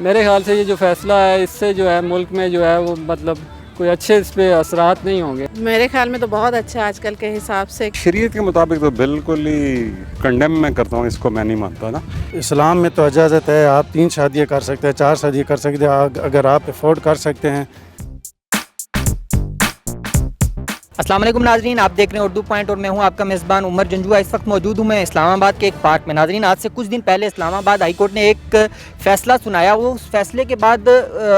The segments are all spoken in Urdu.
میرے خیال سے یہ جو فیصلہ ہے اس سے جو ہے ملک میں جو ہے وہ مطلب کوئی اچھے اس پہ اثرات نہیں ہوں گے. میرے خیال میں تو بہت اچھا ہے آج کل کے حساب سے. شریعت کے مطابق تو بالکل ہی کنڈیم میں کرتا ہوں، اس کو میں نہیں مانتا نا. اسلام میں تو اجازت ہے، آپ 3 شادیاں کر سکتے ہیں، 4 شادیاں کر سکتے ہیں اگر آپ افورڈ کر سکتے ہیں. السلام علیکم ناظرین، آپ دیکھ رہے ہیں اردو پوائنٹ اور میں ہوں آپ کا میزبان عمر جنجوعہ. اس وقت موجود ہوں میں اسلام آباد کے ایک پارک میں. ناظرین، آج سے کچھ دن پہلے اسلام آباد ہائی کورٹ نے ایک فیصلہ سنایا. وہ اس فیصلے کے بعد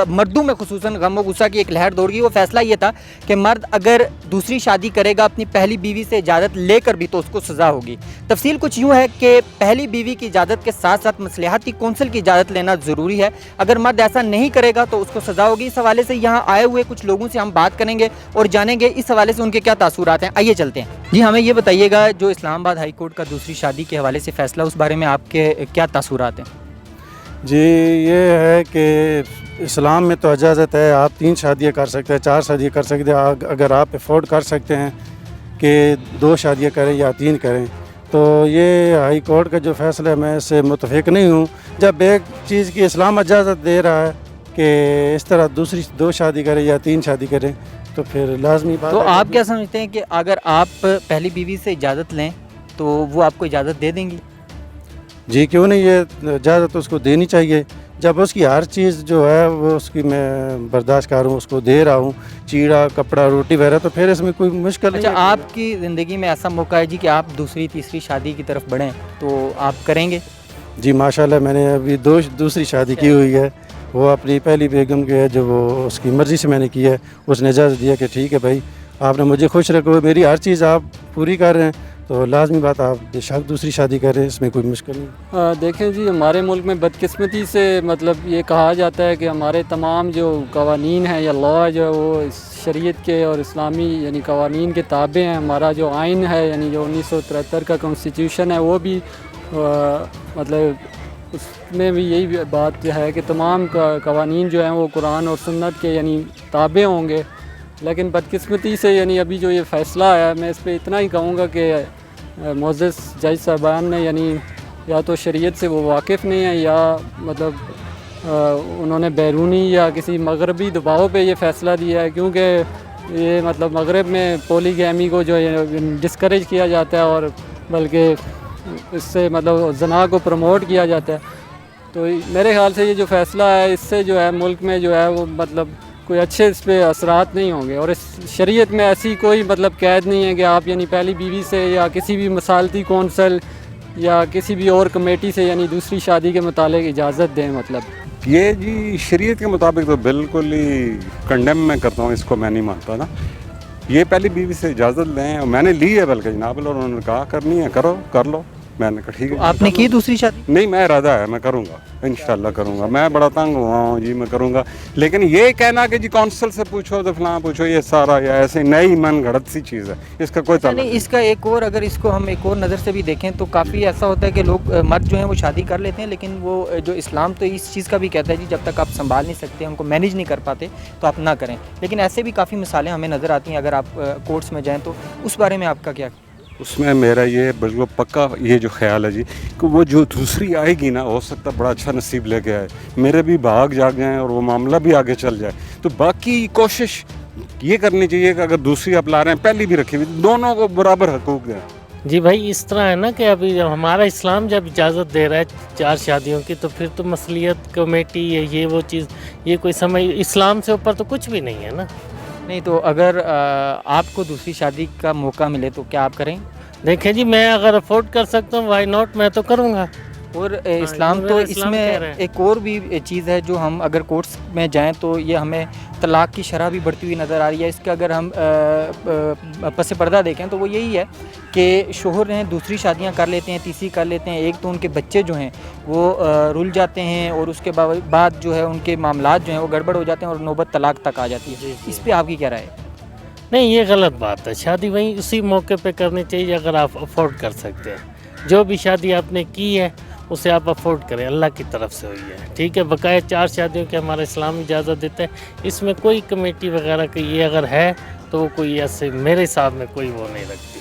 مردوں میں خصوصاً غم و غصہ کی ایک لہر دوڑ گئی. وہ فیصلہ یہ تھا کہ مرد اگر دوسری شادی کرے گا اپنی پہلی بیوی سے اجازت لے کر بھی تو اس کو سزا ہوگی. تفصیل کچھ یوں ہے کہ پہلی بیوی کی اجازت کے ساتھ ساتھ مصلحتی کونسل کی اجازت لینا ضروری ہے. اگر مرد ایسا نہیں کرے گا تو اس کو سزا ہوگی. اس حوالے سے یہاں آئے ہوئے کچھ لوگوں سے ہم بات کریں گے اور جانیں گے اس حوالے سے ان کے کیا تاثرات ہیں. آئیے چلتے ہیں. جی ہمیں یہ بتائیے گا جو اسلام آباد ہائی کورٹ کا دوسری شادی کے حوالے سے فیصلہ، اس بارے میں آپ کے کیا تاثرات ہیں؟ جی یہ ہے کہ اسلام میں تو اجازت ہے، آپ 3 شادیاں کر سکتے ہیں، 4 شادیاں کر سکتے ہیں اگر آپ افورڈ کر سکتے ہیں کہ 2 شادیاں کریں یا 3 کریں. تو یہ ہائی کورٹ کا جو فیصلہ ہے میں اس سے متفق نہیں ہوں. جب ایک چیز کی اسلام اجازت دے رہا ہے کہ اس طرح دوسری 2 شادی کریں یا 3 شادی کریں تو پھر لازمی بات. تو آپ کیا سمجھتے ہیں کہ اگر آپ پہلی بیوی سے اجازت لیں تو وہ آپ کو اجازت دے دیں گی؟ جی کیوں نہیں، یہ اجازت اس کو دینی چاہیے. جب اس کی ہر چیز جو ہے وہ اس کی میں برداشت کر رہا ہوں، اس کو دے رہا ہوں، چیڑا کپڑا روٹی وغیرہ، تو پھر اس میں کوئی مشکل نہیں. اچھا، آپ کی زندگی میں ایسا موقع ہے جی کہ آپ دوسری تیسری شادی کی طرف بڑھیں تو آپ کریں گے؟ جی ماشاءاللہ میں نے ابھی دوسری شادی کی ہوئی ہے. وہ اپنی پہلی بیگم کے جو وہ اس کی مرضی سے میں نے کی ہے. اس نے اجازت دیا کہ ٹھیک ہے بھائی آپ نے مجھے خوش رکھو، میری ہر چیز آپ پوری کر رہے ہیں تو لازمی بات آپ بے شک دوسری شادی کر رہے ہیں، اس میں کوئی مشکل نہیں. دیکھیں جی، ہمارے ملک میں بدقسمتی سے مطلب یہ کہا جاتا ہے کہ ہمارے تمام جو قوانین ہیں یا لا جو وہ شریعت کے اور اسلامی یعنی قوانین کے تابع ہیں. ہمارا جو آئین ہے یعنی جو 1973 کا کانسٹیٹیوشن ہے وہ بھی مطلب اس میں بھی یہی بات ہے کہ تمام قوانین جو ہیں وہ قرآن اور سنت کے یعنی تابع ہوں گے. لیکن بدقسمتی سے یعنی ابھی جو یہ فیصلہ آیا ہے، میں اس پہ اتنا ہی کہوں گا کہ معزز جج صاحبان نے یعنی یا تو شریعت سے وہ واقف نہیں ہے یا مطلب انہوں نے بیرونی یا کسی مغربی دباؤ پہ یہ فیصلہ دیا ہے. کیونکہ یہ مطلب مغرب میں پولی گیمی کو جو ڈسکریج کیا جاتا ہے اور بلکہ اس سے مطلب زنا کو پروموٹ کیا جاتا ہے. تو میرے خیال سے یہ جو فیصلہ ہے اس سے جو ہے ملک میں جو ہے وہ مطلب کوئی اچھے اس پہ اثرات نہیں ہوں گے. اور اس شریعت میں ایسی کوئی مطلب قید نہیں ہے کہ آپ یعنی پہلی بیوی سے یا کسی بھی مصالحتی کونسل یا کسی بھی اور کمیٹی سے یعنی دوسری شادی کے متعلق اجازت دیں. مطلب یہ جی شریعت کے مطابق تو بالکل ہی کنڈیم میں کرتا ہوں، اس کو میں نہیں مانتا نا. یہ پہلی بیوی سے اجازت لیں، اور میں نے لی ہے بلکہ جناب، اور انہوں نے کہا کرنی ہے کرو کر لو. میں نے کہا ٹھیک ہے. آپ نے کی دوسری شادی؟ نہیں، میں ارادہ ہے میں کروں گا، انشاءاللہ کروں گا. میں بڑا تنگ ہوا ہوں جی، میں کروں گا. لیکن یہ کہنا کہ جی کونسل سے پوچھو تو فلاں پوچھو، یہ سارا یا ایسے نئی من گھڑت سی چیز ہے، اس کا کوئی تعلق نہیں. اس کا ایک اور اگر اس کو ہم ایک اور نظر سے بھی دیکھیں تو کافی ایسا ہوتا ہے کہ لوگ مرد جو ہیں وہ شادی کر لیتے ہیں، لیکن وہ جو اسلام تو اس چیز کا بھی کہتا ہے جی جب تک آپ سنبھال نہیں سکتے، ان کو مینیج نہیں کر پاتے تو آپ نہ کریں. لیکن ایسے بھی کافی مثالیں ہمیں نظر آتی ہیں اگر آپ کورٹس میں جائیں تو. اس بارے میں آپ کا کیا؟ اس میں میرا یہ بالکل پکا یہ جو خیال ہے جی کہ وہ جو دوسری آئے گی نا، ہو سکتا ہے بڑا اچھا نصیب لے کے آئے، میرے بھی بھاگ جاگ جائیں اور وہ معاملہ بھی آگے چل جائے. تو باقی کوشش یہ کرنی چاہیے کہ اگر دوسری آپ لا رہے ہیں پہلی بھی رکھی ہوئی، دونوں کو برابر حقوق دیں. جی بھائی اس طرح ہے نا کہ ابھی ہمارا اسلام جب اجازت دے رہا ہے 4 شادیوں کی تو پھر تو مصلیت کمیٹی ہے یہ وہ چیز، یہ کوئی سمجھ اسلام سے اوپر تو کچھ بھی نہیں ہے نا. نہیں تو اگر آپ کو دوسری شادی کا موقع ملے تو کیا آپ کریں؟ دیکھیں جی میں اگر افورڈ کر سکتا ہوں وائی ناٹ، میں تو کروں گا. اور اسلام تو اس میں ایک اور بھی چیز ہے جو ہم اگر کورٹس میں جائیں تو یہ ہمیں طلاق کی شرح بھی بڑھتی ہوئی نظر آ رہی ہے. اس کا اگر ہم پس پردہ دیکھیں تو وہ یہی ہے کہ شوہر ہیں دوسری شادیاں کر لیتے ہیں، تیسری کر لیتے ہیں، ایک تو ان کے بچے جو ہیں وہ رل جاتے ہیں اور اس کے بعد جو ہے ان کے معاملات جو ہیں وہ گڑبڑ ہو جاتے ہیں اور نوبت طلاق تک آ جاتی ہے. اس پہ آپ کی کیا رائے ہے؟ نہیں یہ غلط بات ہے. شادی وہیں اسی موقع پہ کرنی چاہیے اگر آپ افورڈ کر سکتے ہیں. جو بھی شادی آپ نے کی ہے اسے آپ افورڈ کریں، اللہ کی طرف سے ہوئی ہے ٹھیک ہے. بقایا 4 شادیوں کے ہمارا اسلام اجازت دیتا ہے. اس میں کوئی کمیٹی وغیرہ کی یہ اگر ہے تو وہ کوئی ایسے میرے حساب میں کوئی وہ نہیں رکھتی.